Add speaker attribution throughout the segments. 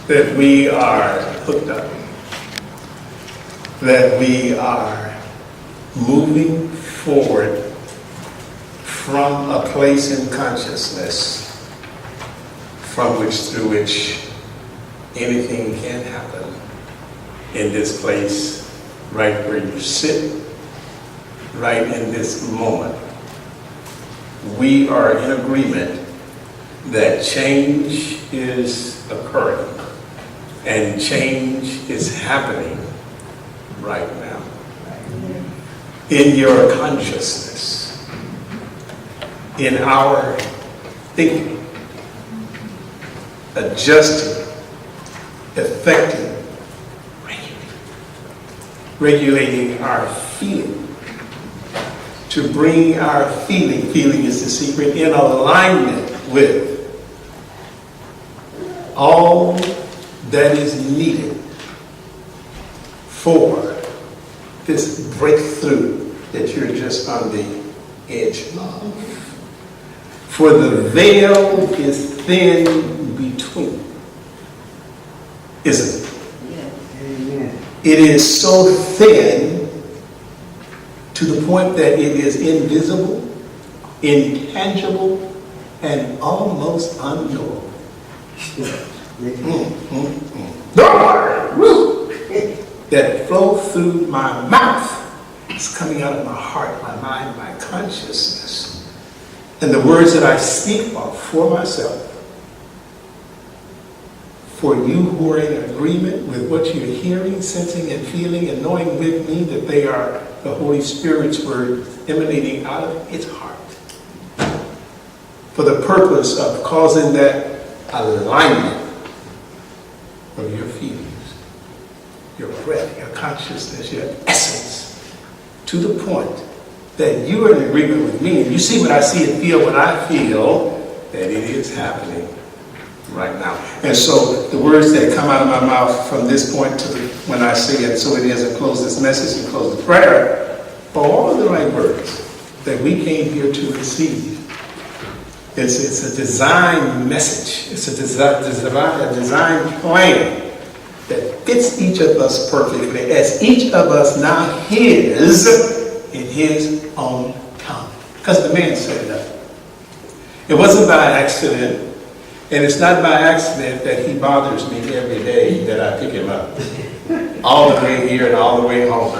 Speaker 1: that we are hooked up, that we are moving forward from a place in consciousness through which anything can happen in this place, right where you sit, right in this moment. We are in agreement that change is occurring and change is happening right now. In your consciousness, in our thinking, adjusting, affecting, regulating our feeling, to bring our feeling is the secret, in alignment with all that is needed for this breakthrough that you're just on the edge of. For the veil is thin between, isn't it?
Speaker 2: Amen.
Speaker 1: It is so thin to the point that it is invisible, intangible, and almost unknowable. That flow through my mouth is coming out of my heart, my mind, my consciousness. And the words that I speak are for myself. For you who are in agreement with what you're hearing, sensing, and feeling, and knowing with me that they are the Holy Spirit's words emanating out of its heart. For the purpose of causing that alignment of your feelings, your breath, your consciousness, your essence, to the point that you are in agreement with me, and you see what I see and feel what I feel, that it is happening right now. And so the words that come out of my mouth from this point to when I say it, so it is, and close this message and close the prayer, are all the right words that we came here to receive. It's a design message. It's a design plan that fits each of us perfectly, as each of us now hears in his own tongue. Because the man set it up. It wasn't by accident, and it's not by accident that he bothers me every day that I pick him up. All the way here and all the way home.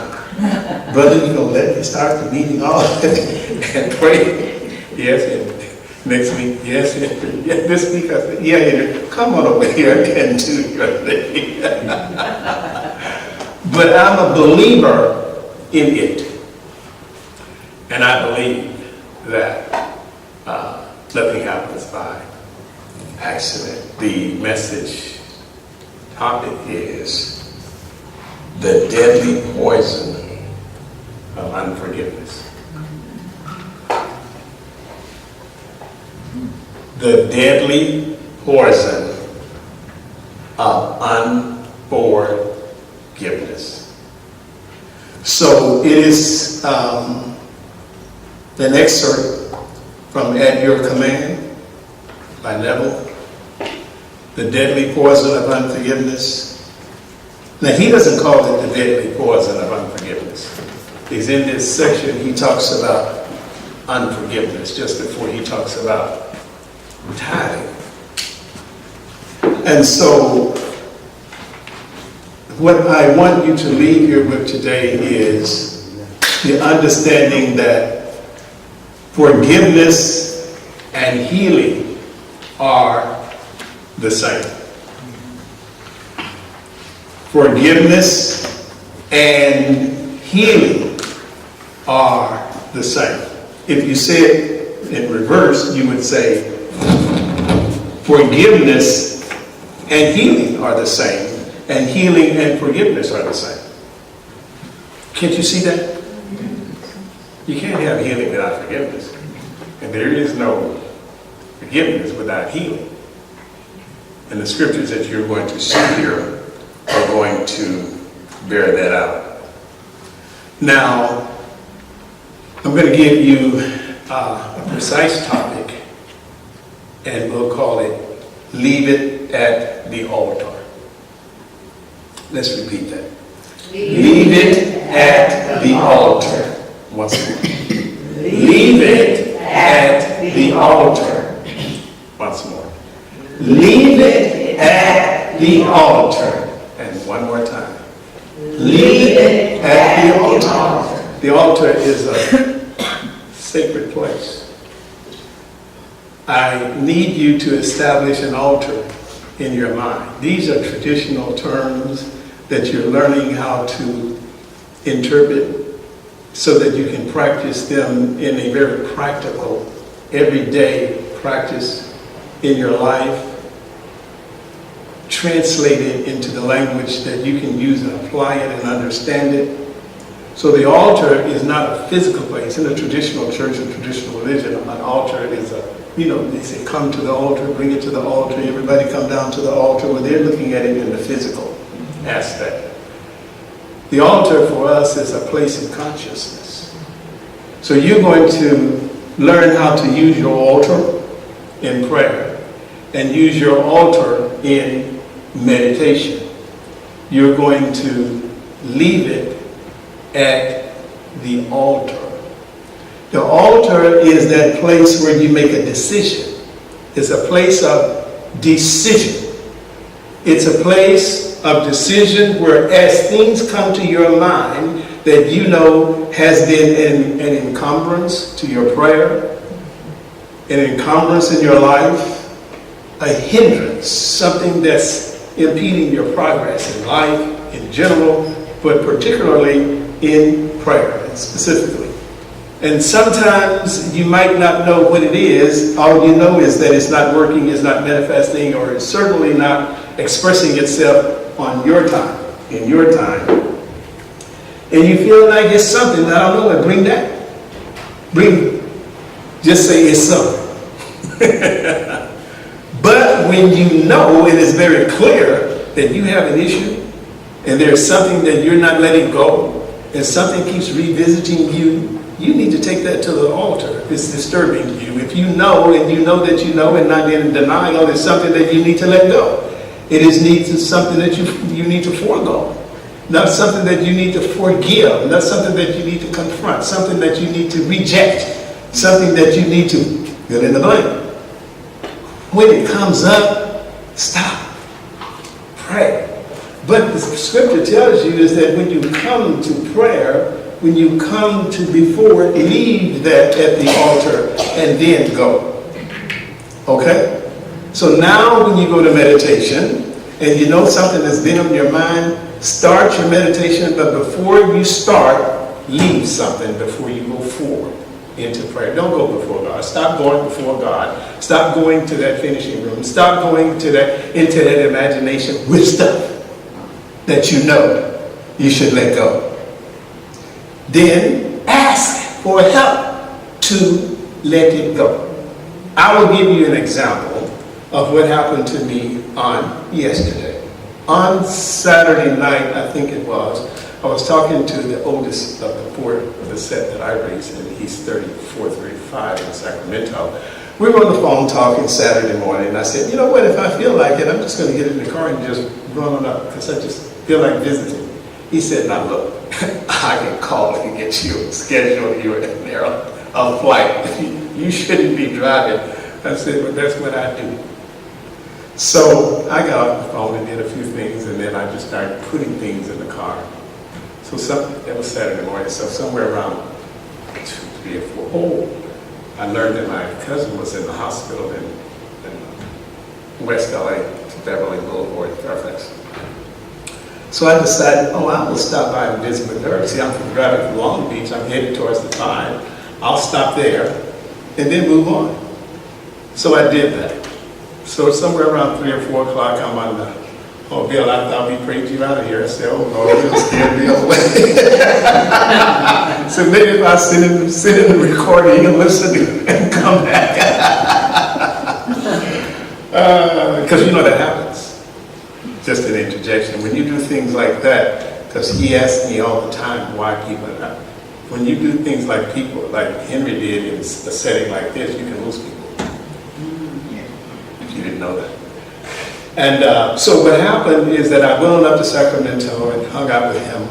Speaker 1: Brother, you gonna let me start the meeting off and pray? Yes, and next week, yes, and this week I said, yeah, come on over here and do your thing. But I'm a believer in it. And I believe that nothing happens by accident. The message topic is the deadly poison of unforgiveness. The deadly poison of unforgiveness. So it is an excerpt from At Your Command by Neville, the deadly poison of unforgiveness. Now, he doesn't call it the deadly poison of unforgiveness. Because in this section, he talks about unforgiveness just before he talks about tithing. And so, what I want you to leave here with today is the understanding that forgiveness and healing are the same. Forgiveness and healing are the same. If you say it in reverse, you would say forgiveness and healing are the same, and healing and forgiveness are the same. Can't you see that? You can't have healing without forgiveness. And there is no forgiveness without healing. And the scriptures that you're going to see here are going to bear that out. Now, I'm going to give you a precise topic, and we'll call it Leave it at the altar. Let's repeat that. Leave it at the altar. Once more. Leave it at the altar. Once more. Leave it at the altar. And one more time. Leave it at the altar. The altar is a sacred place. I need you to establish an altar in your mind. These are traditional terms that you're learning how to interpret so that you can practice them in a very practical, everyday practice in your life. Translate it into the language that you can use and apply it and understand it. So the altar is not a physical place. In a traditional church and traditional religion, an altar is they say come to the altar, bring it to the altar, everybody come down to the altar. Well, they're looking at it in the physical aspect. The altar for us is a place of consciousness. So you're going to learn how to use your altar in prayer and use your altar in meditation. You're going to leave it at the altar. The altar is that place where you make a decision. It's a place of decision. It's a place of decision where as things come to your mind that you know has been an encumbrance to your prayer, an encumbrance in your life, a hindrance, something that's impeding your progress in life in general, but particularly in prayer specifically. And sometimes you might not know what it is. All you know is that it's not working, it's not manifesting, or it's certainly not expressing itself on your time, in your time. And you feel like it's something, I don't know, bring that. Just say it's something. But when you know it is very clear that you have an issue, and there's something that you're not letting go, and something keeps revisiting you, you need to take that to the altar. If it's disturbing you, if you know and you know that you know and not in denial, it's something that you need to let go. It is something that you need to forego. Not something that you need to forgive. Not something that you need to confront. Something that you need to reject. Something that you need to fill in the blank. When it comes up, stop. Pray. But the scripture tells you is that when you come to prayer, when you come to before, leave that at the altar and then go. Okay? So now when you go to meditation and you know something that's been on your mind, start your meditation, but before you start, leave something before you go forward into prayer. Don't go before God. Stop going before God. Stop going to that finishing room. Stop going into that imagination with stuff that you know you should let go. Then ask for help to let it go. I will give you an example of what happened to me on yesterday. On Saturday night, I think it was, I was talking to the oldest of the four of the set that I raised, and he's 34, 35 in Sacramento. We were on the phone talking Saturday morning, and I said, you know what, if I feel like it, I'm just going to get in the car and just run on up, because I just feel like visiting. He said, now look, I can call and get you, schedule you a flight. You shouldn't be driving. I said, but that's what I do. So I got off the phone and did a few things, and then I just started putting things in the car. So that was Saturday morning, so somewhere around 2, 3, or 4, I learned that my cousin was in the hospital in West LA, Beverly Boulevard, Fairfax. So I decided, I will stop by and visit with her. See, I'm driving from Long Beach, I'm headed towards the 5. I'll stop there and then move on. So I did that. So somewhere around 3 or 4 o'clock, I'm on the, oh, Bill, I thought we prayed you out of here. I said, oh, no, you'll scare me away. So maybe if I sit in the recording and listen and come back. Because you know that happens. Just an interjection. When you do things like that, because he asks me all the time why people are not. When you do things like people, like Henry did in a setting like this, you can lose people. If you didn't know that. And so what happened is that I went on up to Sacramento and hung out with him.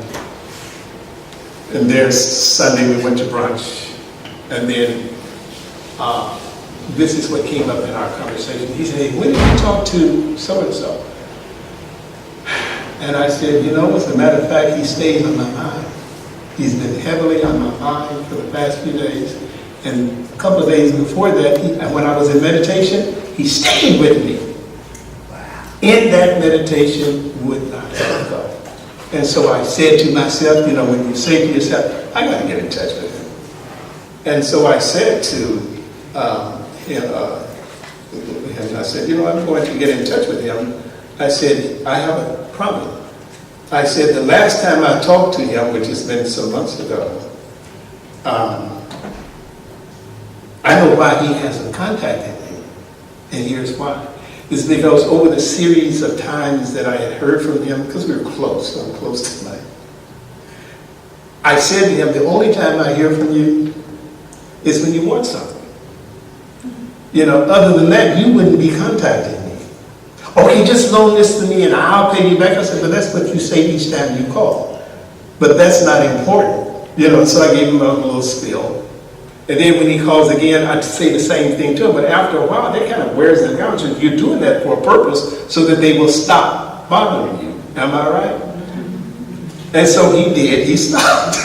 Speaker 1: And then Sunday we went to brunch. And then this is what came up in our conversation. He said, hey, when did you talk to so-and-so? And I said, you know, as a matter of fact, he stays on my mind. He's been heavily on my mind for the past few days. And a couple of days before that, when I was in meditation, he stayed with me. In that meditation, would not let go. And so I said to myself, you know, when you say to yourself, I got to get in touch with him. And so I said to him, I said, you know, I'm going to get in touch with him. I said, I have a problem. I said, the last time I talked to him, which has been some months ago, I know why he hasn't contacted me. And here's why. It's because over the series of times that I had heard from him, because we were close, so I'm close tonight, I said to him, the only time I hear from you is when you want something. You know, other than that, you wouldn't be contacting me. Okay, just loan this to me and I'll pay you back. I said, but that's what you say each time you call. But that's not important. You know, so I gave him a little spiel. And then when he calls again, I'd say the same thing to him. But after a while, that kind of wears them down. So you're doing that for a purpose so that they will stop bothering you. Am I right? And so he did. He stopped.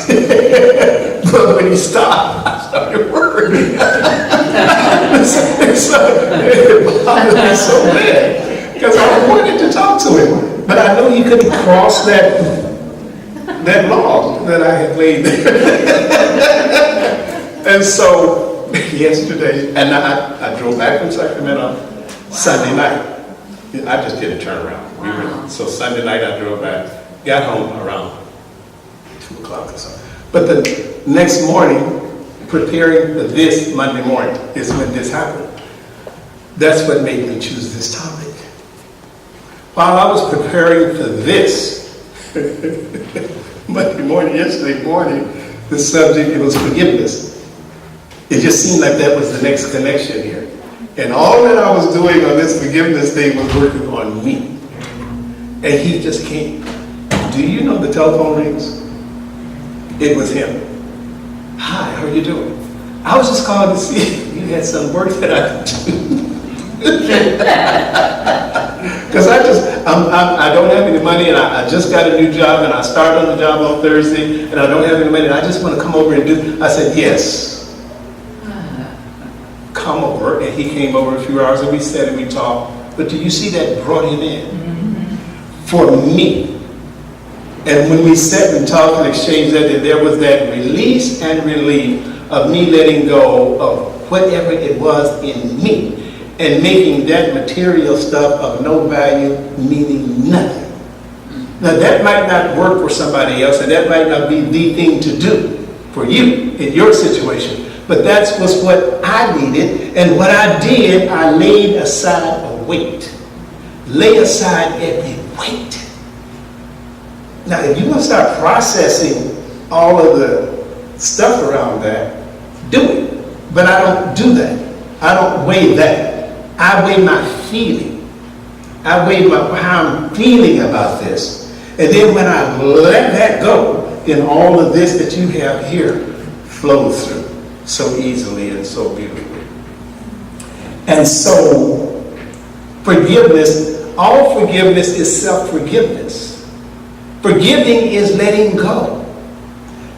Speaker 1: But when he stopped, I started worrying. It bothered me so bad. Because I wanted to talk to him. But I know he couldn't cross that log that I had laid there. And so yesterday, and I drove back from Sacramento Sunday night. I just did a turnaround. So Sunday night I drove back, got home around 2 o'clock or so. But the next morning, preparing for this Monday morning is when this happened. That's what made me choose this topic. While I was preparing for this Monday morning, yesterday morning, the subject, it was forgiveness. It just seemed like that was the next connection here. And all that I was doing on this forgiveness thing was working on me. And he just came. Do you know the telephone rings? It was him. Hi, how are you doing? I was just calling to see if you had some work that I could do. Because I don't have any money, and I just got a new job, and I started on the job on Thursday, and I don't have any money, and I just want to come over and do. I said, yes. Come over, and he came over a few hours, and we sat and we talked. But do you see that brought him in? For me. And when we sat and talked and exchanged that, there was that release and relief of me letting go of whatever it was in me and making that material stuff of no value meaning nothing. Now that might not work for somebody else, and that might not be the thing to do for you in your situation. But that was what I needed, and what I did, I laid aside a weight. Lay aside every weight. Now, if you're going to start processing all of the stuff around that, do it. But I don't do that. I don't weigh that. I weigh my feeling. I weigh how I'm feeling about this. And then when I let that go, then all of this that you have here flows through so easily and so beautifully. And so, forgiveness, all forgiveness is self-forgiveness. Forgiving is letting go.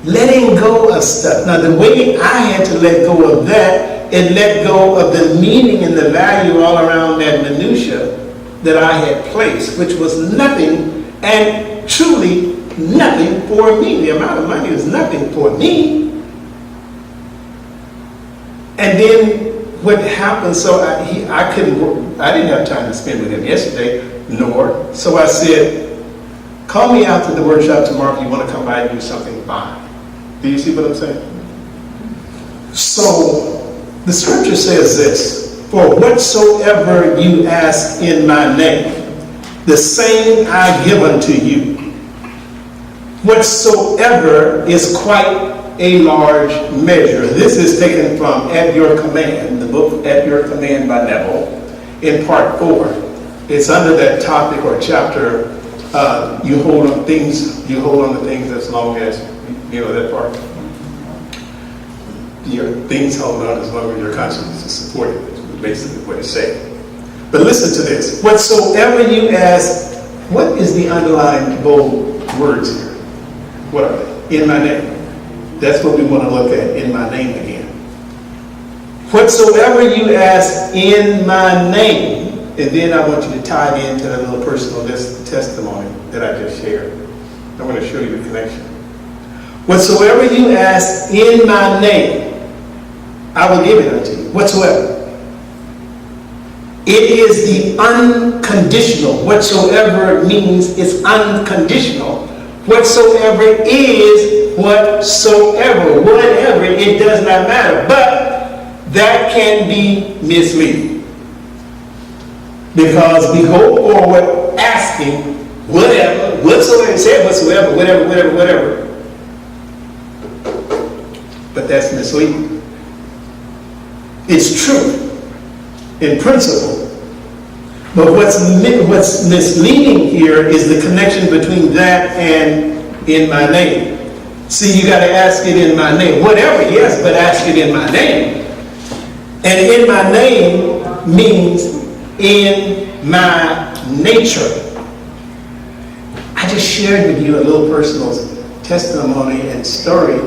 Speaker 1: Letting go of stuff. Now, the way I had to let go of that, it let go of the meaning and the value all around that minutia that I had placed, which was nothing, and truly nothing for me. The amount of money was nothing for me. And then what happened, so I didn't have time to spend with him yesterday, so I said, call me after the workshop tomorrow if you want to come by and do something fine. Do you see what I'm saying? So the scripture says this, for whatsoever you ask in my name, the same I give unto you. Whatsoever is quite a large measure. This is taken from At Your Command, the book At Your Command by Neville, in part 4. It's under that topic or chapter. You hold on to things as long as, you know that part. Your things hold on as long as your conscience is supported, is basically what it's saying. But listen to this. Whatsoever you ask, what is the underlying bold words here? What are they? In my name. That's what we want to look at, in my name again. Whatsoever you ask in my name, and then I want you to tie it into that little personal testimony that I just shared. I want to show you the connection. Whatsoever you ask in my name, I will give it unto you. Whatsoever. It is the unconditional. Whatsoever means it's unconditional. Whatsoever is whatsoever. Whatever, it does not matter. But that can be misleading. Because we go forward asking whatever, whatsoever, say whatsoever, whatever. But that's misleading. It's true in principle. But what's misleading here is the connection between that and in my name. See, you got to ask it in my name. Whatever, yes, but ask it in my name. And in my name means in my nature. I just shared with you a little personal testimony and story,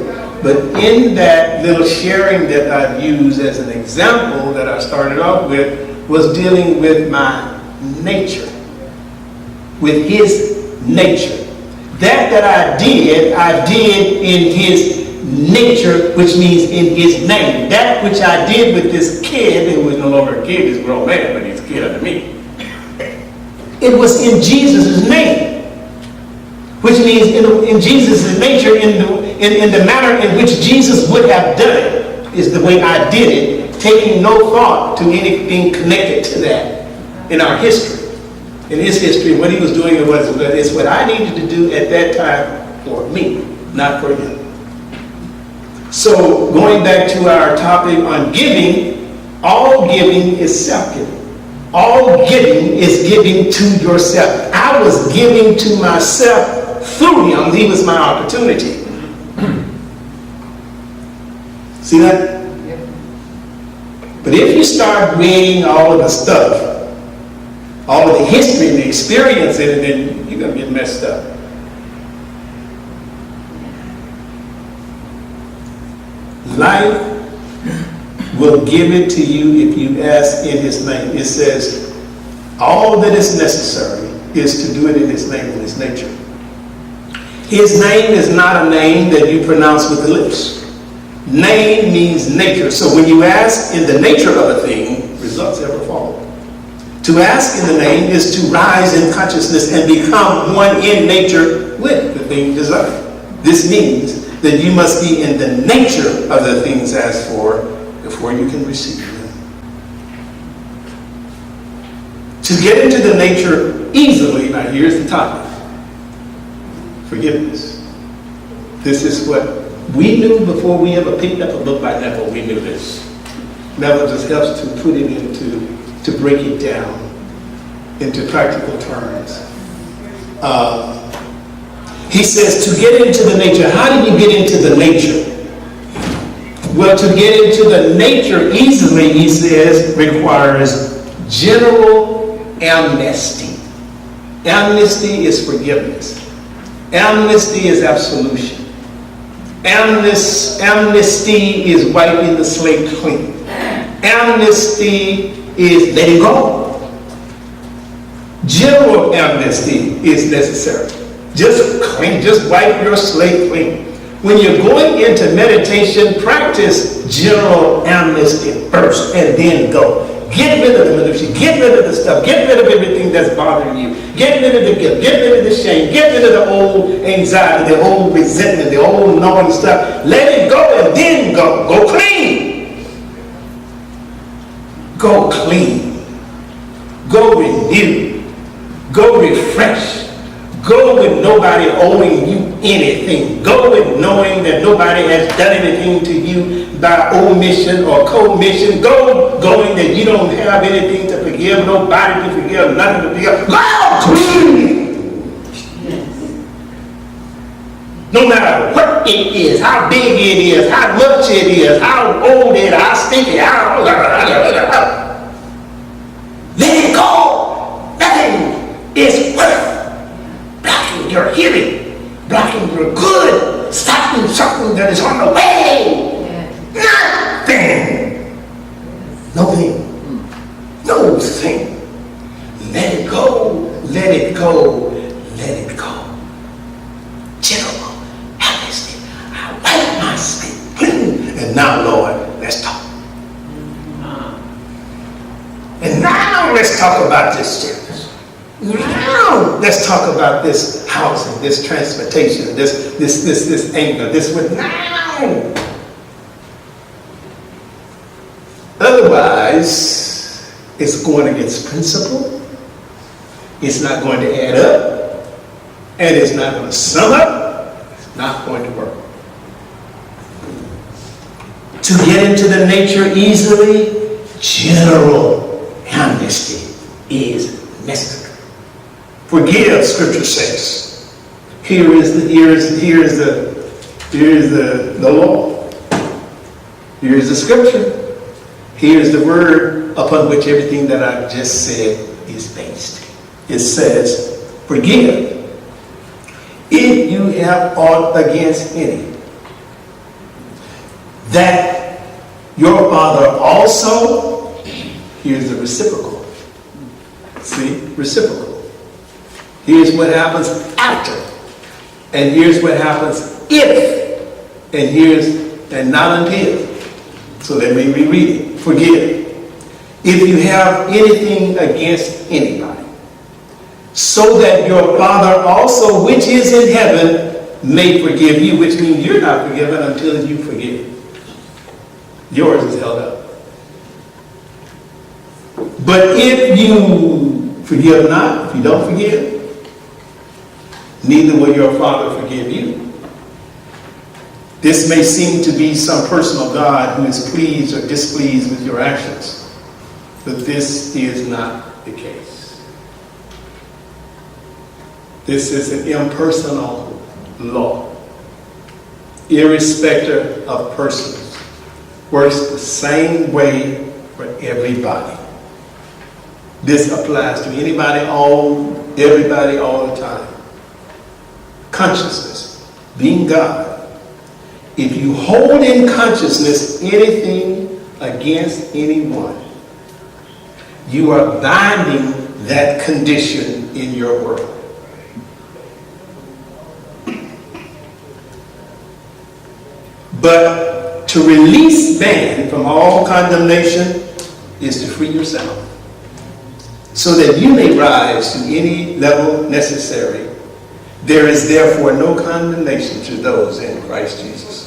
Speaker 1: but in that little sharing that I've used as an example that I started off with was dealing with my nature, with his nature. That I did in his nature, which means in his name. That which I did with this kid, who was no longer a kid, he's a grown man, but he's a kid under me. It was in Jesus' name, which means in Jesus' nature, in the manner in which Jesus would have done it, is the way I did it, taking no thought to anything connected to that in our history. In his history, what he was doing is what I needed to do at that time for me, not for him. So going back to our topic on giving, all giving is self-giving. All giving is giving to yourself. I was giving to myself through him. He was my opportunity. See that? But if you start reading all of the stuff, all of the history and the experience in it, then you're going to get messed up. Life will give it to you if you ask in his name. It says, all that is necessary is to do it in his name, in his nature. His name is not a name that you pronounce with the lips. Name means nature. So when you ask in the nature of a thing, results ever follow. To ask in the name is to rise in consciousness and become one in nature with the thing desired. This means that you must be in the nature of the things asked for before you can receive them. To get into the nature easily, now here's the topic. Forgiveness. This is what we knew before we ever picked up a book by Neville. We knew this. Neville just helps to put it to break it down into practical terms. He says to get into the nature. How do you get into the nature? Well, to get into the nature easily, he says, requires general amnesty. Amnesty is forgiveness. Amnesty is absolution. Amnesty is wiping the slate clean. Amnesty is letting go. General amnesty is necessary. Just wipe your slate clean. When you're going into meditation, practice general amnesty first and then go. Get rid of the minutiae, get rid of the stuff, get rid of everything that's bothering you. Get rid of the guilt, get rid of the shame, get rid of the old anxiety, the old resentment, the old knowing stuff. Let it go and then go. Go clean. Go clean. Go renew. Go refresh. Go with nobody owing you anything. Go with knowing that nobody has done anything to you by omission or commission. Go going that you don't have anything to forgive forgive, nobody to forgive, nothing to forgive. Go! No matter what it is, how big it is, how much it is, how old it is, how stinky, how... Let it go. Nothing is worth blocking your healing, blocking your good, stopping something that is on the way. Nothing. Nothing. No thing. Let it go. Let it go. Let it go. General. And now, Lord, let's talk. And now let's talk about this service. Now let's talk about this housing, this transportation, this anger, this with now. Otherwise, it's going against principle. It's not going to add up. And it's not going to sum up. It's not going to work. To get into the nature easily, general amnesty is necessary. Forgive, Scripture says. Here is the law. Here is the Scripture. Here is the word upon which everything that I've just said is based. It says, forgive if you have aught against any, that your Father also, here's the reciprocal. See, reciprocal. Here's what happens after. And here's what happens if. And not until. So let me reread it. Forgive. If you have anything against anybody, so that your Father also, which is in heaven, may forgive you, which means you're not forgiven until you forgive. Yours is held up. But if you forgive not, if you don't forgive, neither will your Father forgive you. This may seem to be some personal God who is pleased or displeased with your actions, but this is not the case. This is an impersonal law, irrespective of persons. Works the same way for everybody. This applies to anybody, everybody, all the time. Consciousness, being God. If you hold in consciousness anything against anyone, you are binding that condition in your world. But to release man from all condemnation is to free yourself, so that you may rise to any level necessary. There is therefore no condemnation to those in Christ Jesus.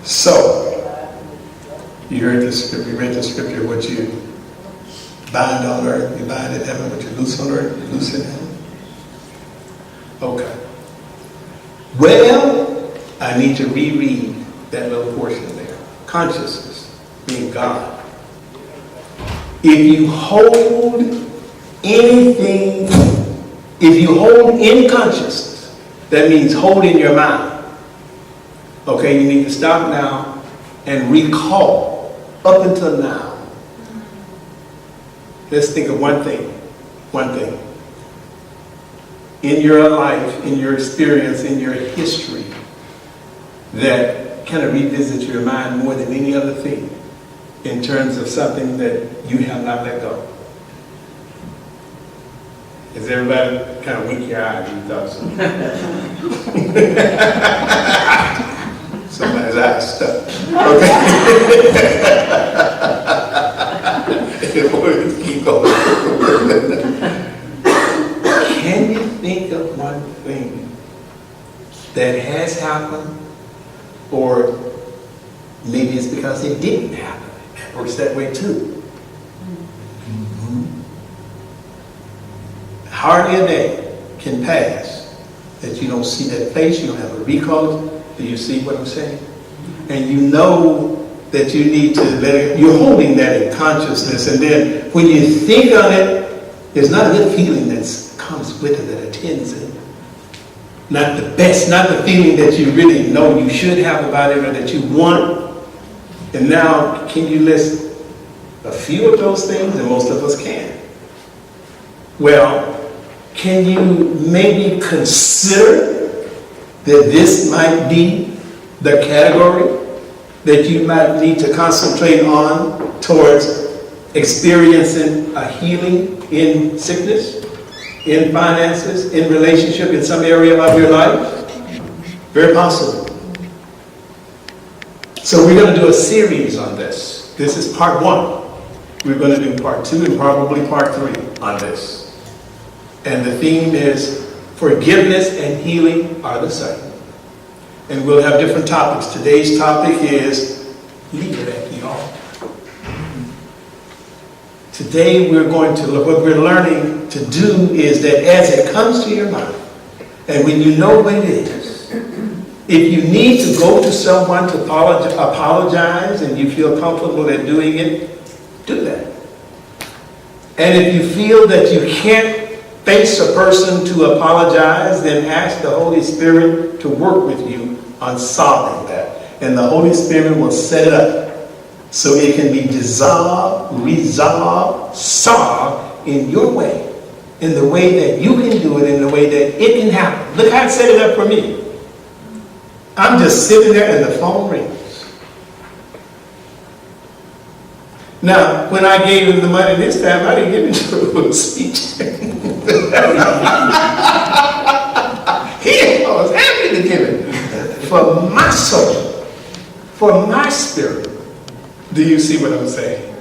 Speaker 1: So, you heard the scripture, you read the scripture, what you bind on earth, you bind in heaven, what you loose on earth, you loose in heaven. Okay. Well, I need to reread that little portion there. Consciousness, being God. If you hold anything, if you hold in consciousness, that means hold in your mind. Okay, you need to stop now and recall up until now. Let's think of one thing. In your life, in your experience, in your history, that kind of revisit your mind more than any other thing in terms of something that you have not let go. Is everybody kind of wink your eye if you thought so? Somebody's eye stuck. Okay. Keep going. Can you think of one thing that has happened? Or maybe it's because it didn't happen. It works that way too. Hardly a day can pass that you don't see that face, you don't have a recall. Do you see what I'm saying? And you know that you need to let it, you're holding that in consciousness, and then when you think on it, there's not a good feeling that comes with it, that attends it. Not the best, not the feeling that you really know you should have about it or that you want. And now, can you list a few of those things? And most of us can. Well, can you maybe consider that this might be the category that you might need to concentrate on towards experiencing a healing in sickness, in finances, in relationship, in some area of your life? Very possible. So we're going to do a series on this. This is part 1. We're going to do part 2 and probably part 3 on this. And the theme is forgiveness and healing are the same. And we'll have different topics. Today's topic is leave it at the altar. Today we're going to look, what we're learning to do is that as it comes to your mind, and when you know what it is, if you need to go to someone to apologize and you feel comfortable in doing it, do that. And if you feel that you can't face a person to apologize, then ask the Holy Spirit to work with you on solving that. And the Holy Spirit will set it up so it can be dissolved, resolved, solved in your way, in the way that you can do it, in the way that it can happen. Look how it set it up for me. I'm just sitting there and the phone rings. Now, when I gave him the money this time, I didn't give him to a speech. He was happy to give it. For my soul, for my spirit. Do you see what I'm saying?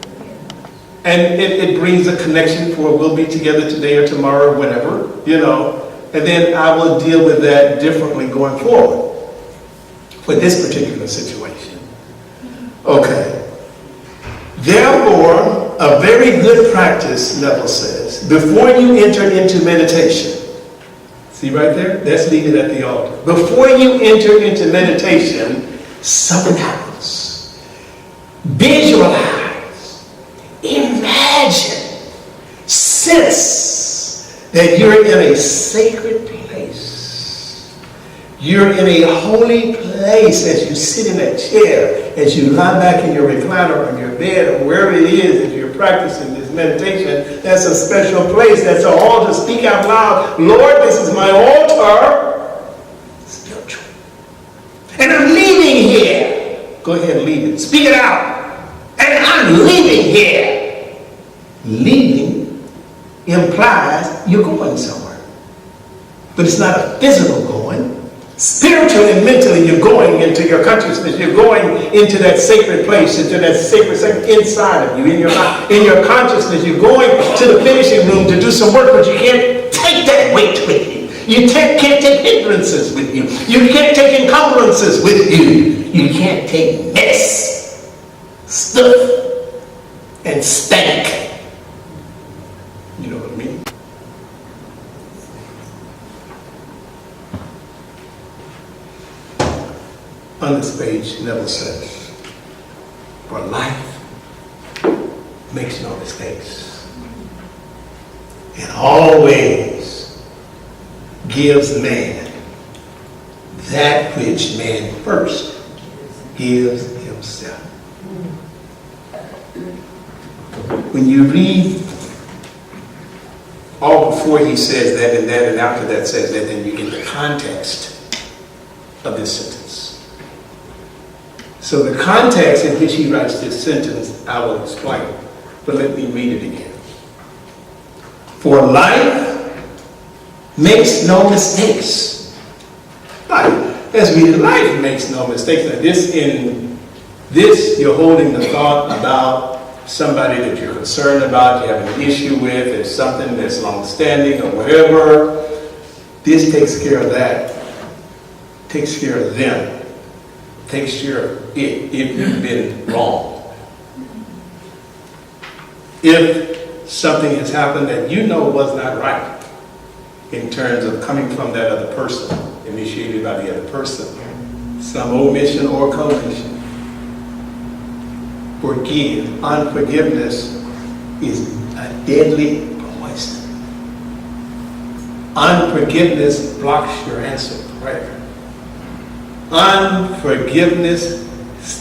Speaker 1: And it brings a connection for we'll be together today or tomorrow or whenever, you know. And then I will deal with that differently going forward for this particular situation. Okay. Therefore, a very good practice, Neville says, before you enter into meditation. See right there? That's leave it at the altar. Before you enter into meditation, something happens. Visualize, imagine, sense that you're in a sacred place. You're in a holy place as you sit in that chair, as you lie back in your recliner or your bed or wherever it is that you're practicing this meditation. That's a special place. That's an altar. Speak out loud. Lord, this is my altar. Spiritual. And I'm leaving here. Go ahead and leave it. Speak it out. And I'm leaving here. Leaving implies you're going somewhere. But it's not a physical going. Spiritually and mentally, you're going into your consciousness. You're going into that sacred place, into that sacred inside of you, in your consciousness. You're going to the finishing room to do some work, but you can't take that weight with you. You can't take hindrances with you. You can't take encumbrances with you. You can't take mess, stuff, and stank. You know what I mean? On this page, Neville says, for life makes no mistakes and always gives man that which man first gives himself. When you read all before he says that and after that says that, then you get the context of this sentence. So the context in which he writes this sentence, I will explain. But let me read it again. For life makes no mistakes. As we life makes no mistakes. Now in this, you're holding the thought about somebody that you're concerned about, you have an issue with, it's something that's long-standing or whatever. This takes care of that. Takes care of them. Takes care of it if you've been wrong. If something has happened that you know was not right in terms of coming from that other person, initiated by the other person, some omission or commission, forgive. Unforgiveness is a deadly poison. Unforgiveness blocks your answer prayer. Unforgiveness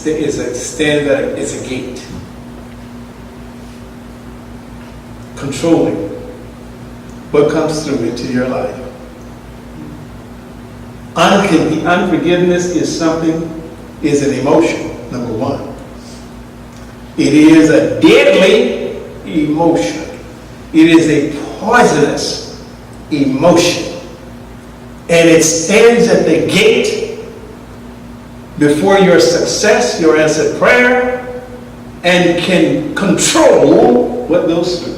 Speaker 1: is a gate. Controlling what comes through into your life. Unforgiveness is an emotion, number one. It is a deadly emotion. It is a poisonous emotion. And it stands at the gate before your success, your answered prayer, and can control what goes through.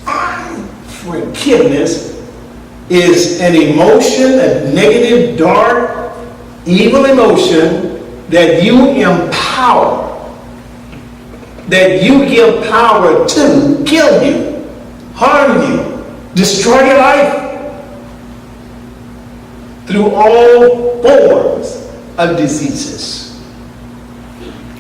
Speaker 1: Unforgiveness is an emotion, a negative, dark, evil emotion that you empower, that you give power to kill you, harm you, destroy your life through all forms of diseases,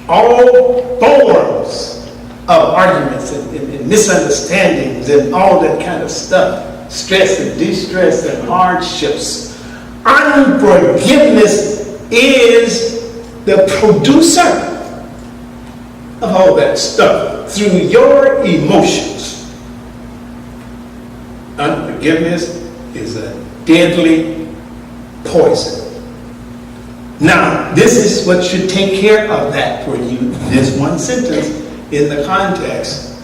Speaker 1: all forms of arguments and misunderstandings and all that kind of stuff. Stress and distress and hardships. Unforgiveness is the producer of all that stuff through your emotions. Unforgiveness is a deadly poison. Now, this is what should take care of that for you. There's one sentence in the context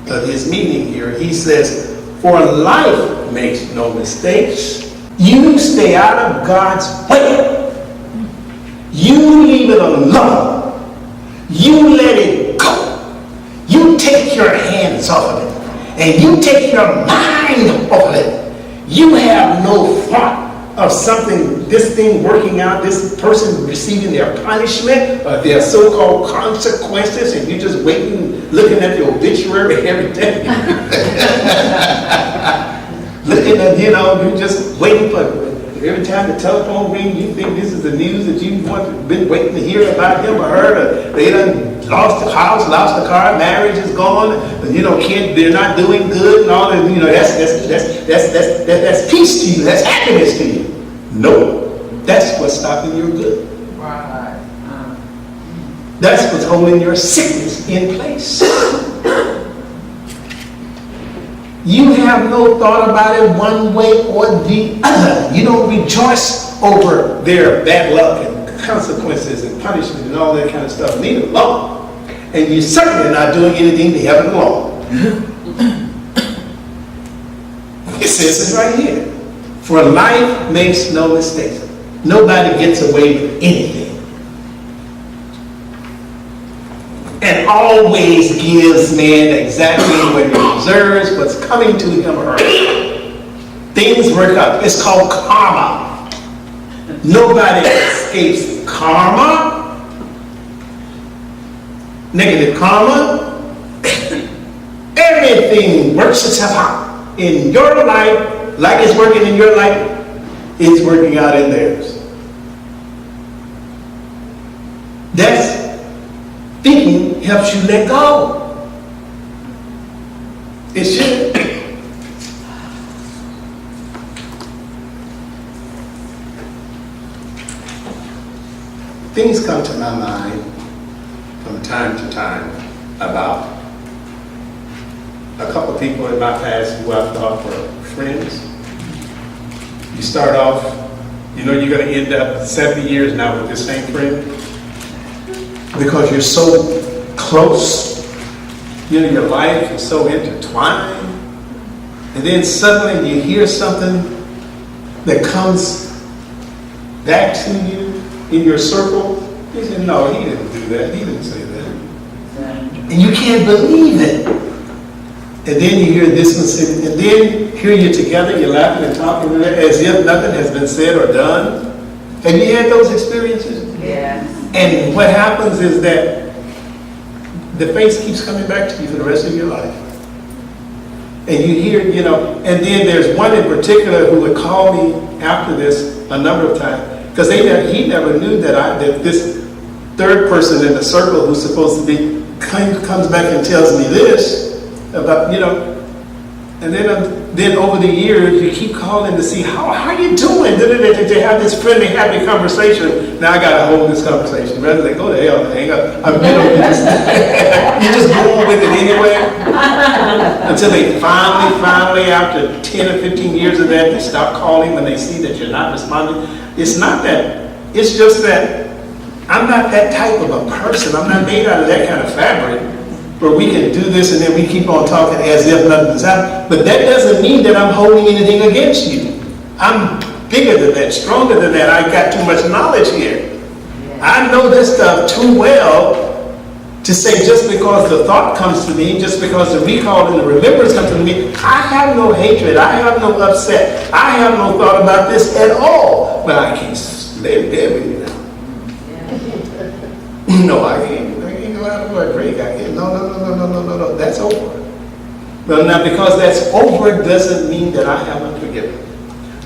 Speaker 1: of his meaning here. He says, "For life makes no mistakes." You stay out of God's way. You leave it alone. You let it go. You take your hands off of it. And you take your mind off of it. You have no thought of this thing working out, this person receiving their punishment, or their so-called consequences, and you're just waiting, looking at the obituary every day. Looking at, you're just waiting for, every time the telephone rings, you think this is the news that you've been waiting to hear about him or her. Or they done lost the house, lost the car, marriage is gone, kids, they're not doing good and all that. That's peace to you, that's happiness to you. No, that's what's stopping your good.
Speaker 2: Right.
Speaker 1: That's what's holding your sickness in place. You have no thought about it one way or the other. You don't rejoice over their bad luck and consequences and punishment and all that kind of stuff. Leave it alone. And you're certainly not doing anything to help it along. It says it right here. For life makes no mistakes. Nobody gets away with anything. And always gives man exactly what he deserves, what's coming to him or her. Things work out. It's called karma. Nobody escapes karma. Negative karma. Everything works itself out in your life, like it's working in your life, it's working out in theirs. That's thinking helps you let go. It should. Things come to my mind from time to time about a couple of people in my past who I thought were friends. You start off, you're going to end up 70 years now with this same friend because you're so close. Your life is so intertwined. And then suddenly you hear something that comes back to you in your circle. You say, no, he didn't do that. He didn't say that. And you can't believe it. And then you hear this one say, and then here you're together, you're laughing and talking as if nothing has been said or done. Have you had those experiences?
Speaker 2: Yes.
Speaker 1: And what happens is that the face keeps coming back to you for the rest of your life. And you hear, and then there's one in particular who would call me after this a number of times. Because he never knew that this third person in the circle who's supposed to be comes back and tells me this about, and then over the years you keep calling to see how you doing. They have this friendly, happy conversation. Now I gotta hold this conversation. Rather than go to hell and hang up. You just go on with it anyway. Until they finally, after 10 or 15 years of that, they stop calling when they see that you're not responding. It's not that. It's just that I'm not that type of a person. I'm not made out of that kind of fabric where we can do this and then we keep on talking as if nothing's happened. But that doesn't mean that I'm holding anything against you. I'm bigger than that, stronger than that. I got too much knowledge here. I know this stuff too well to say just because the thought comes to me, just because the recall and the remembrance comes to me, I have no hatred, I have no upset, I have no thought about this at all. Well, I can't live there with you now. No, I can't go out of work, Greg. I can't. No. That's over. Well, now because that's over doesn't mean that I haven't forgiven.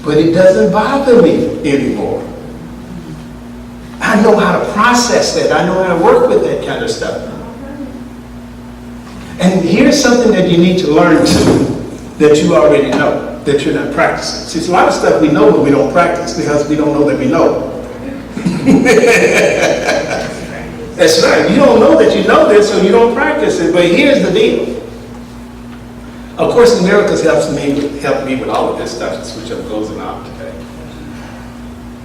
Speaker 1: But it doesn't bother me anymore. I know how to process that. I know how to work with that kind of stuff. And here's something that you need to learn too, that you already know, that you're not practicing. See, it's a lot of stuff we know, but we don't practice because we don't know that we know. That's right. You don't know that you know this, so you don't practice it. But here's the deal. Of course, the Miracles help me with all of this stuff, which I'm closing out today.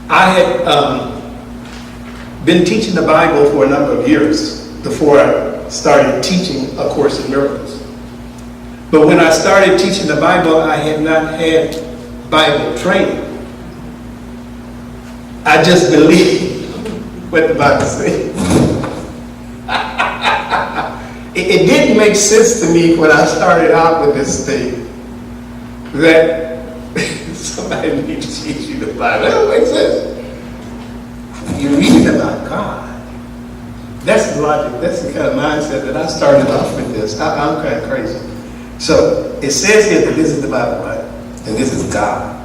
Speaker 1: I had been teaching the Bible for a number of years before I started teaching A Course in Miracles. But when I started teaching the Bible, I had not had Bible training. I just believed what the Bible said. It didn't make sense to me when I started out with this thing that somebody needs to teach you the Bible. That don't make sense. You're reading about God. That's the logic. That's the kind of mindset that I started off with this. I'm kind of crazy. So it says here that this is the Bible, right? And this is God.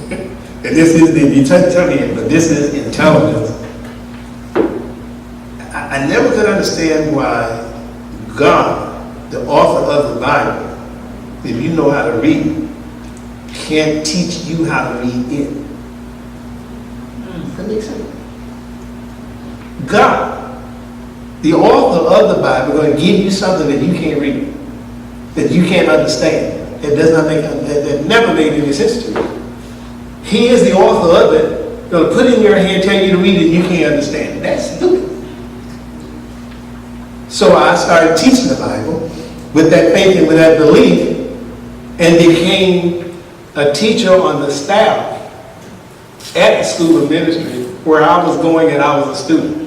Speaker 1: And this is you tell me it, but this is intelligence. I never could understand why God, the author of the Bible, if you know how to read, can't teach you how to read it. That makes sense. God, the author of the Bible, is going to give you something that you can't read, that you can't understand. It does not make that never made any sense to you. He is the author of it. Going to put it in your hand, tell you to read it, you can't understand. That's stupid. So I started teaching the Bible with that faith and with that belief, and became a teacher on the staff at the School of Ministry, where I was going and I was a student.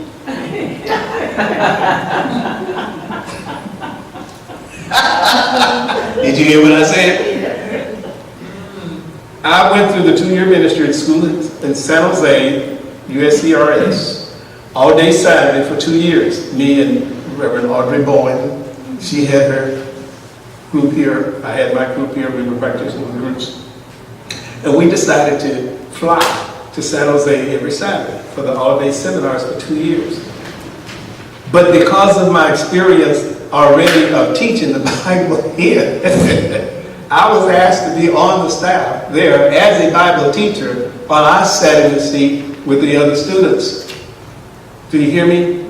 Speaker 1: Did you hear what I said? I went through the 2-year ministry school in San Jose, USCRS, all day Saturday for 2 years. Me and Reverend Audrey Bowen, she had her group here, I had my group here, we were practicing with groups. And we decided to fly to San Jose every Saturday for the all-day seminars for 2 years. But because of my experience already of teaching the Bible here, I was asked to be on the staff there as a Bible teacher while I sat in the seat with the other students. Do you hear me?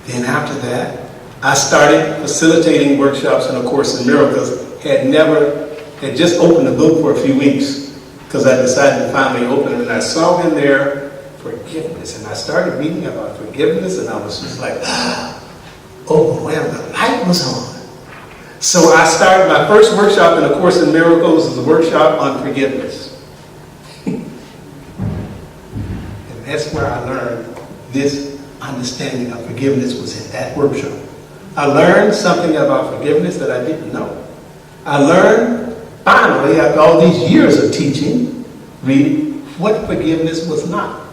Speaker 1: Then after that, I started facilitating workshops in A Course in Miracles. Had just opened the book for a few weeks because I decided to finally open it, and I saw in there forgiveness, and I started reading about forgiveness, and I was just like, overwhelmed. The light was on. So I started my first workshop in A Course in Miracles as a workshop on forgiveness. And that's where I learned this understanding of forgiveness was in that workshop. I learned something about forgiveness that I didn't know. I learned, finally, after all these years of teaching, reading, what forgiveness was not.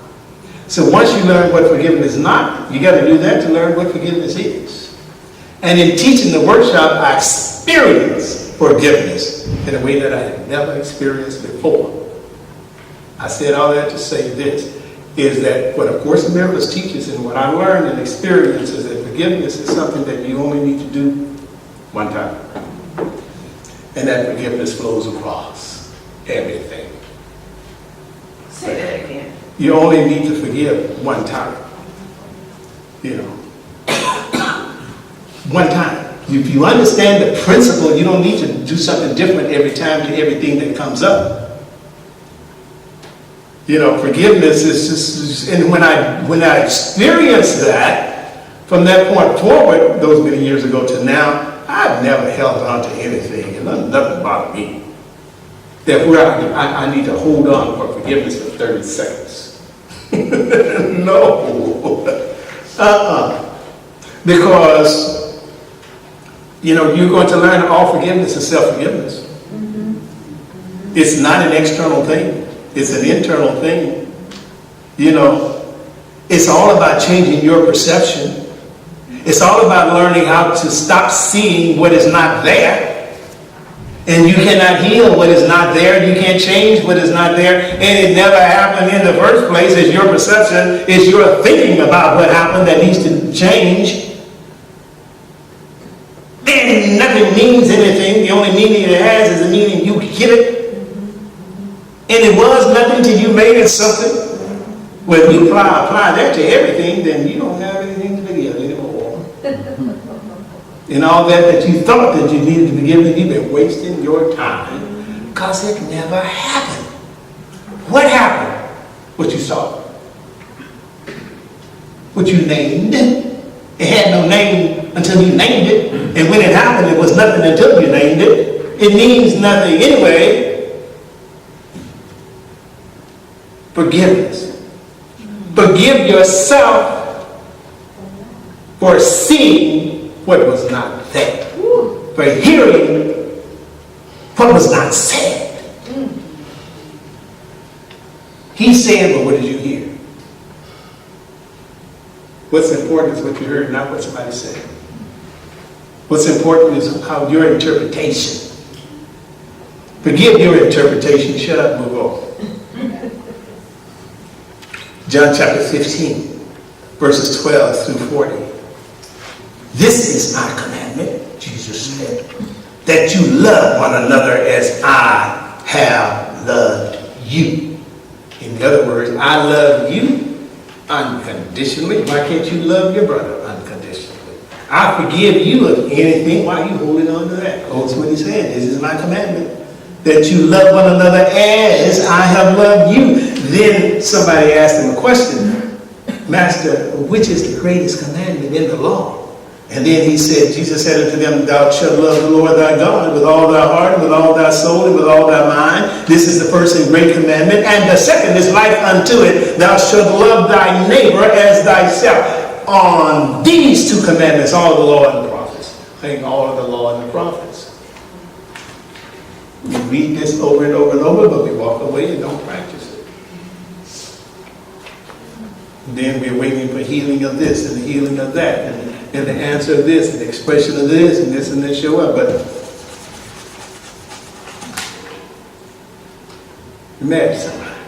Speaker 1: So once you learn what forgiveness is not, you got to do that to learn what forgiveness is. And in teaching the workshop, I experienced forgiveness in a way that I had never experienced before. I said all that to say this, is that what A Course in Miracles teaches and what I learned and experienced is that forgiveness is something that you only need to do one time. And that forgiveness flows across everything.
Speaker 2: Say that again.
Speaker 1: You only need to forgive one time. You know. One time. If you understand the principle, you don't need to do something different every time to everything that comes up. You know, forgiveness is just, and when I experienced that, from that point forward, those many years ago to now, I've never held on to anything, and nothing bothered me. That where I need to hold on for forgiveness for 30 seconds. No. Because, you know, you're going to learn all forgiveness is self-forgiveness. It's not an external thing. It's an internal thing. You know, it's all about changing your perception. It's all about learning how to stop seeing what is not there. And you cannot heal what is not there. You can't change what is not there. And it never happened in the first place. It's your perception. It's your thinking about what happened that needs to change. And nothing means anything. The only meaning it has is the meaning you give it. And it was nothing till you made it something. Well, if you apply that to everything, then you don't have anything to forgive anymore. And all that you thought that you needed to forgive, you've been wasting your time because it never happened. What happened? What you saw. What you named. It had no name until you named it. And when it happened, it was nothing until you named it. It means nothing anyway. Forgiveness. Forgive yourself for seeing what was not there. For hearing what was not said. He said, but what did you hear? What's important is what you heard, not what somebody said. What's important is how your interpretation. Forgive your interpretation. Shut up, move on. John chapter 15, verses 12 through 40. This is my commandment, Jesus said, that you love one another as I have loved you. In other words, I love you unconditionally. Why can't you love your brother unconditionally? I forgive you of anything. Why are you holding on to that? Oh, that's what he's saying. This is my commandment. That you love one another as I have loved you. Then somebody asked him a question. Master, which is the greatest commandment in the law? And then Jesus said unto them, thou shalt love the Lord thy God with all thy heart, with all thy soul, and with all thy mind. This is the first and great commandment. And the second is like unto it, thou shalt love thy neighbor as thyself. On these two commandments, all of the law and the prophets. I think all of the law and the prophets. We read this over and over and over, but we walk away and don't practice it. And then we're waiting for healing of this and the healing of that, and the answer of this, and the expression of this, and this show up. But you're mad at somebody,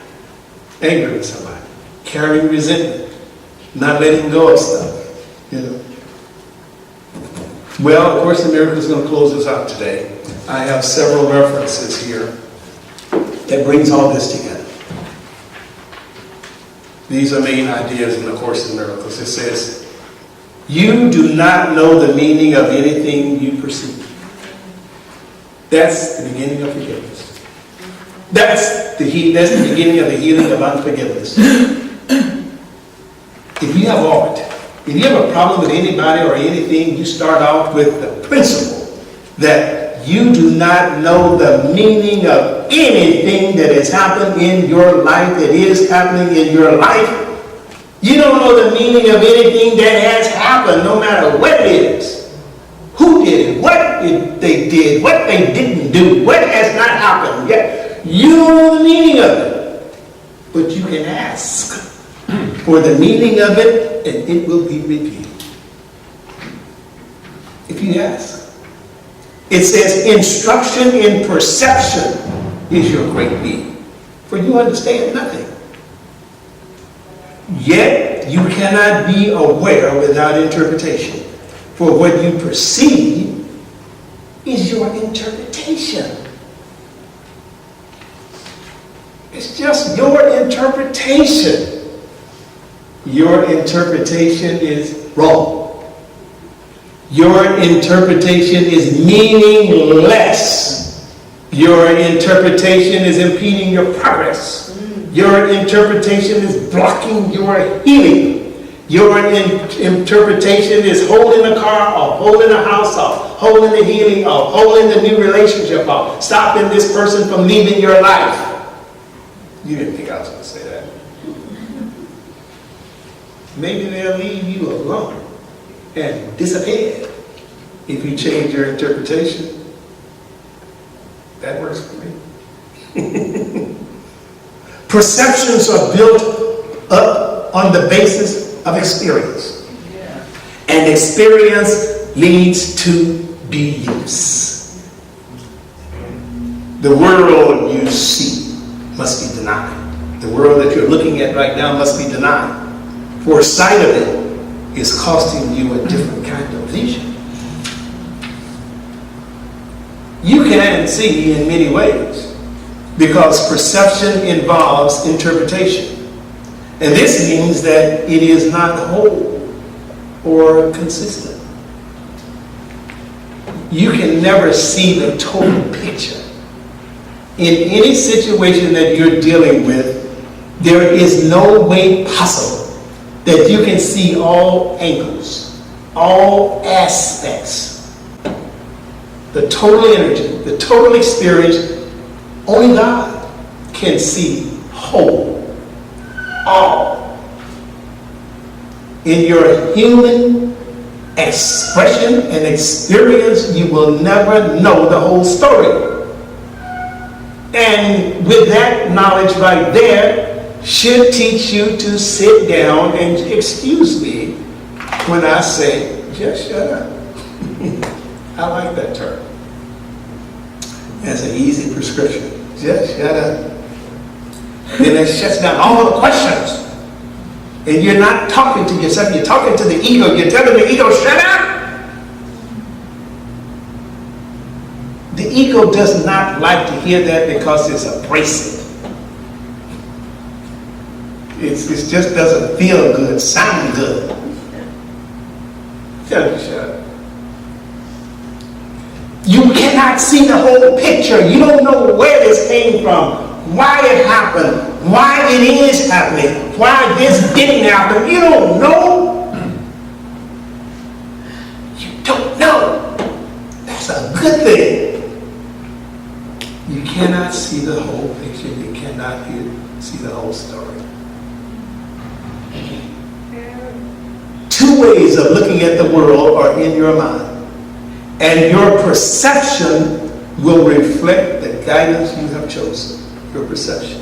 Speaker 1: angry with somebody, carrying resentment, not letting go of stuff, you know. Well, A Course in Miracles is going to close us out today. I have several references here that brings all this together. These are main ideas in A Course in Miracles. It says, you do not know the meaning of anything you perceive. That's the beginning of forgiveness. That's the beginning of the healing of unforgiveness. If you have art, if you have a problem with anybody or anything, you start off with the principle that you do not know the meaning of anything that has happened in your life, that is happening in your life. You don't know the meaning of anything that has happened, no matter what it is. Who did it? What they did? What they didn't do? What has not happened yet? You don't know the meaning of it. But you can ask for the meaning of it, and it will be revealed. If you ask. It says, instruction in perception is your great need. for you understand nothing. Yet you cannot be aware without interpretation. For what you perceive is your interpretation. It's just your interpretation. Your interpretation is wrong. Your interpretation is meaningless. Your interpretation is impeding your progress. Your interpretation is blocking your healing. Your interpretation is holding a car or holding a house or holding the healing or holding the new relationship or stopping this person from leaving your life. You didn't think I was going to say that. Maybe they'll leave you alone and disappear if you change your interpretation. That works for me. Perceptions are built up on the basis of experience. And experience leads to beliefs. The world you see must be denied. The world that you're looking at right now must be denied. For sight of it is costing you a different kind of vision. You can see in many ways because perception involves interpretation. And this means that it is not whole or consistent. You can never see the total picture. In any situation that you're dealing with, there is no way possible that you can see all angles, all aspects, the total energy, the total experience. Only God can see whole, all. In your human expression and experience, you will never know the whole story. And with that knowledge right there, should teach you to sit down and excuse me when I say, just shut up. I like that term. That's an easy prescription. Just shut up. Then it shuts down all the questions. And you're not talking to yourself, you're talking to the ego. You're telling the ego, shut up. The ego does not like to hear that because it's abrasive. It just doesn't feel good, sound good. Tell me, shut up. You cannot see the whole picture. You don't know where this came from, why it happened, why it is happening, why this didn't happen. You don't know. You don't know. That's a good thing. You cannot see the whole picture. You cannot see the whole story. Two ways of looking at the world are in your mind. And your perception will reflect the guidance you have chosen. Your perception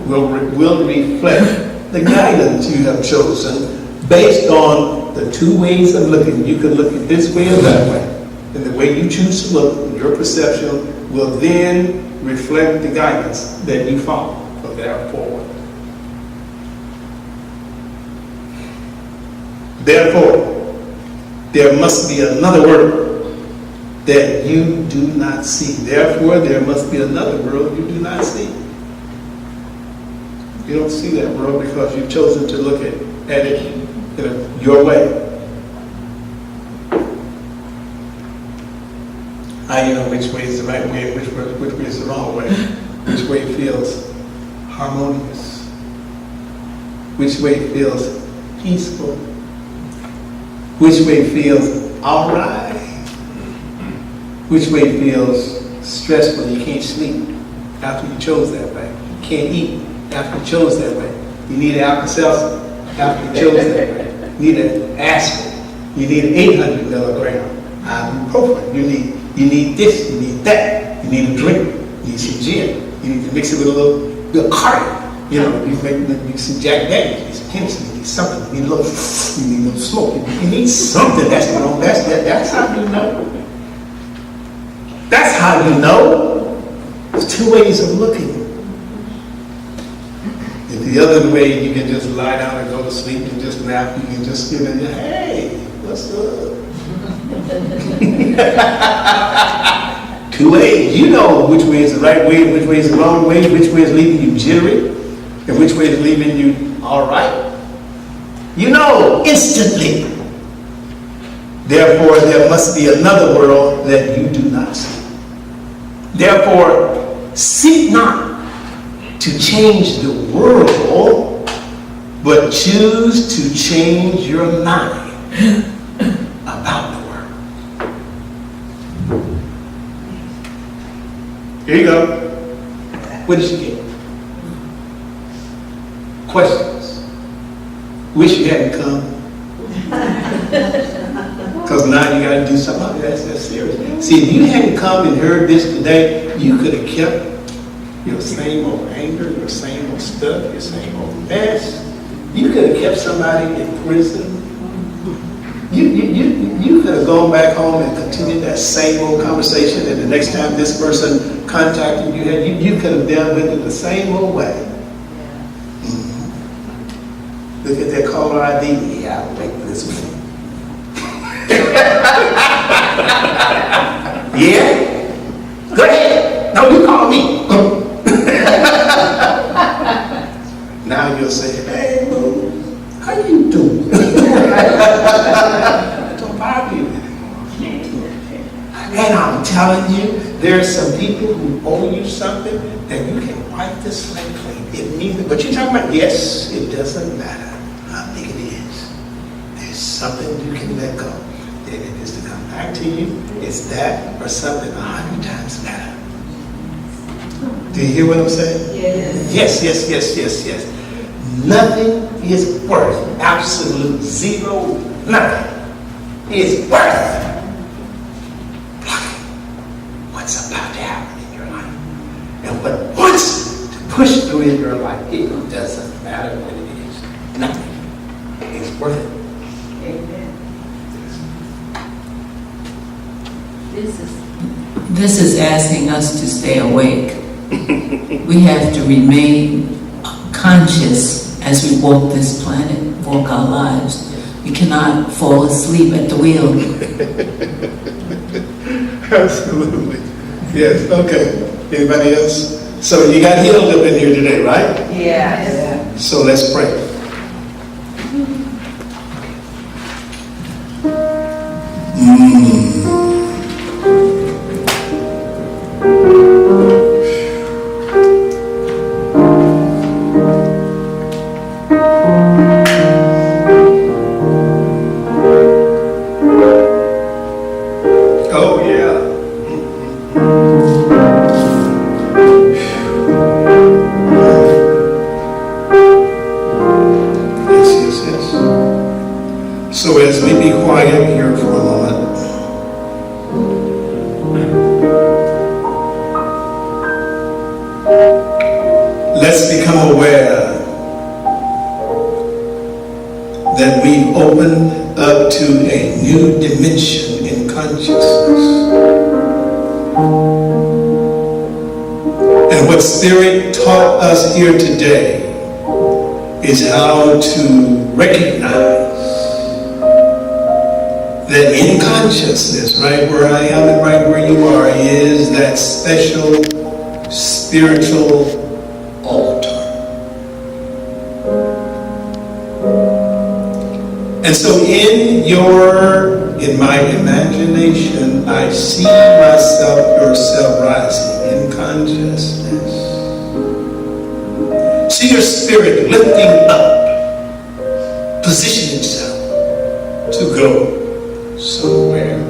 Speaker 1: will reflect the guidance you have chosen based on the two ways of looking. You can look at this way or that way. And the way you choose to look, your perception will then reflect the guidance that you follow from there forward. Therefore, there must be another world that you do not see. Therefore, there must be another world you do not see. You don't see that world because you've chosen to look at it your way. How you know which way is the right way and which way is the wrong way? Which way feels harmonious? Which way feels peaceful? Which way feels all right? Which way feels stressful? You can't sleep after you chose that way. You can't eat after you chose that way. You need an Alka-Seltzer after you chose that way. You need an aspirin. You need an 800 milligram ibuprofen. You need this. You need that. You need a drink. You need some gin. You need to mix it with a little cardio. You know, you need some Jack Daniels. You need some Hennessy. You need something. You need a little smoke. You need something. That's how you know. That's how you know. There's two ways of looking. the other way, you can just lie down and go to sleep and just nap. You can just give it, hey, what's up? 2 ways. You know which way is the right way, which way is the wrong way, which way is leaving you jittery, and which way is leaving you all right. You know instantly. Therefore, there must be another world that you do not see. Therefore, seek not to change the world, but choose to change your mind about the world. Here you go. What did you get? Questions. Wish you hadn't come. Because now you got to do something that's serious. See, if you hadn't come and heard this today, you could have kept your same old anger, your same old stuff, your same old mess. You could have kept somebody in prison. You could have gone back home and continued that same old conversation, and the next time this person contacted you, you could have dealt with it the same old way. Mm-hmm. Look at that caller ID. Yeah, I'll wait for this one. Yeah? Go ahead. No, you call me. Now you'll say, hey, boo, how you doing? Don't bother you anymore. And I'm telling you, there are some people who owe you something that you can wipe the slate clean. It needs, but you're talking about, yes, it doesn't matter how big it is. There's something you can let go. Then it is to come back to you. It's that or something 100 times better. Do you hear what I'm saying? Yes. Yes. Nothing is worth, absolute zero, nothing is worth what's about to happen in your life. And what wants to push through in your life, it doesn't matter what it is. Nothing is worth it.
Speaker 2: Amen.
Speaker 3: This is asking us to stay awake. We have to remain conscious as we walk this planet, walk our lives. We cannot fall asleep at the wheel.
Speaker 1: Absolutely. Yes, okay. Anybody else? So you got healed up in here today, right?
Speaker 2: Yeah.
Speaker 1: So let's pray. So as we be quiet here for a moment, let's become aware that we've opened up to a new dimension in consciousness. And what Spirit taught us here today is how to recognize that in consciousness, right where I am and right where you are, is that special spiritual altar. And so in my imagination, I see myself, yourself rising in consciousness. See your spirit lifting up, position itself to go somewhere.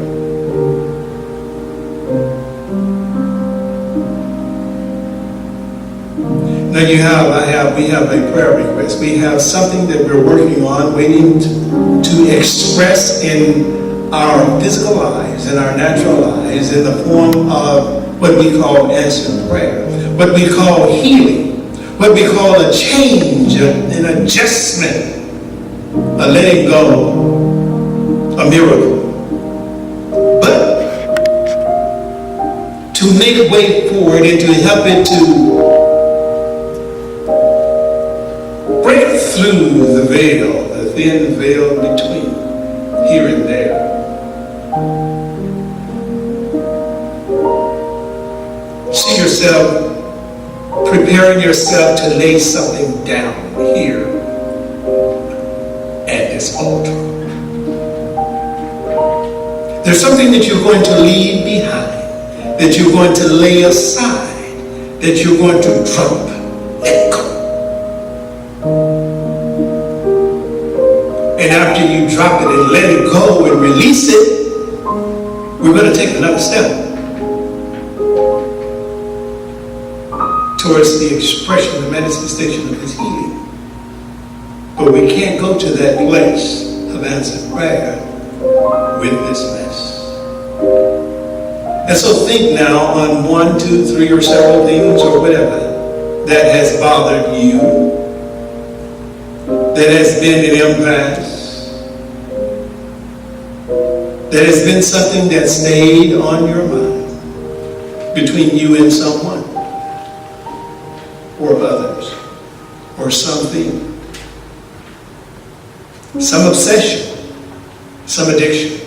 Speaker 1: Now we have a prayer request. We have something that we're working on, waiting to express in our physical lives, in our natural lives, in the form of what we call answered prayer, what we call healing, what we call a change, an adjustment, a letting go, a miracle. But to make way forward and to help it to veil, the thin veil between here and there. See yourself preparing yourself to lay something down here at this altar. There's something that you're going to leave behind, that you're going to lay aside, that you're going to drop, let go. And after you drop it and let it go and release it, we're going to take another step towards the expression, the manifestation of His healing. But we can't go to that place of answered prayer with this mess. And so think now on 1, 2, 3, or several things or whatever that has bothered you, that has been an impasse, that has been something that stayed on your mind between you and someone, or others, or something, some obsession, some addiction,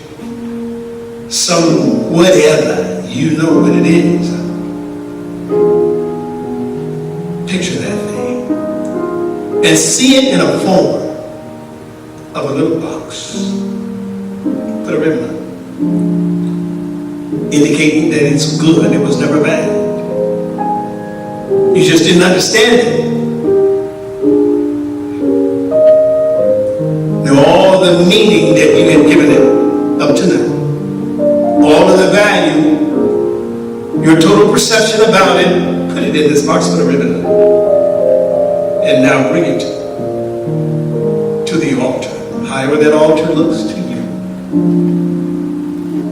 Speaker 1: some whatever, you know what it is. Picture that thing and see it in a form of a little box. Put a ribbon on it, indicating that it's good, it was never bad. You just didn't understand it. Now all the meaning that you had given it up to now, all of the value, your total perception about it, put it in this box, put a ribbon on it. And now bring it to the altar, however that altar looks to you.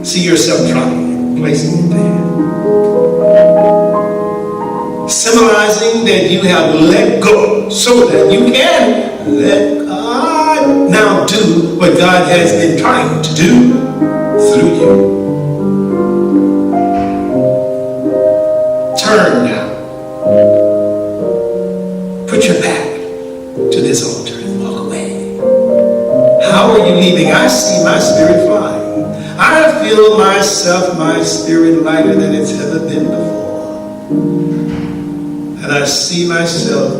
Speaker 1: See yourself dropping it, placing it there. Symbolizing that you have let go so that you can let God now do what God has been trying to do through you. Turn now. Put your back to this altar and walk away. How are you leaving? I see my spirit flying. I feel myself, my spirit lighter than it's ever been before. And I see myself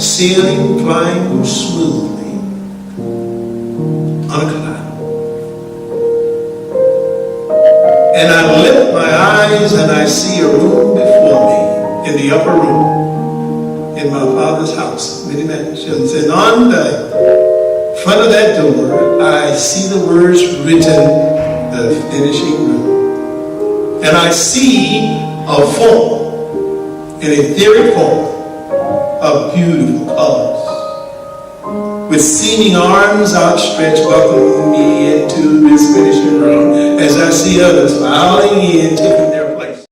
Speaker 1: sailing, flying smoothly on a cloud. And I lift my eyes and I see a room before me in the upper room in my Father's house, many mansions. And on the front of that door, I see the words written, the finishing room. And I see a form, an etheric form of beautiful colors, with seeming arms outstretched, welcoming me into this finishing room, as I see others filing in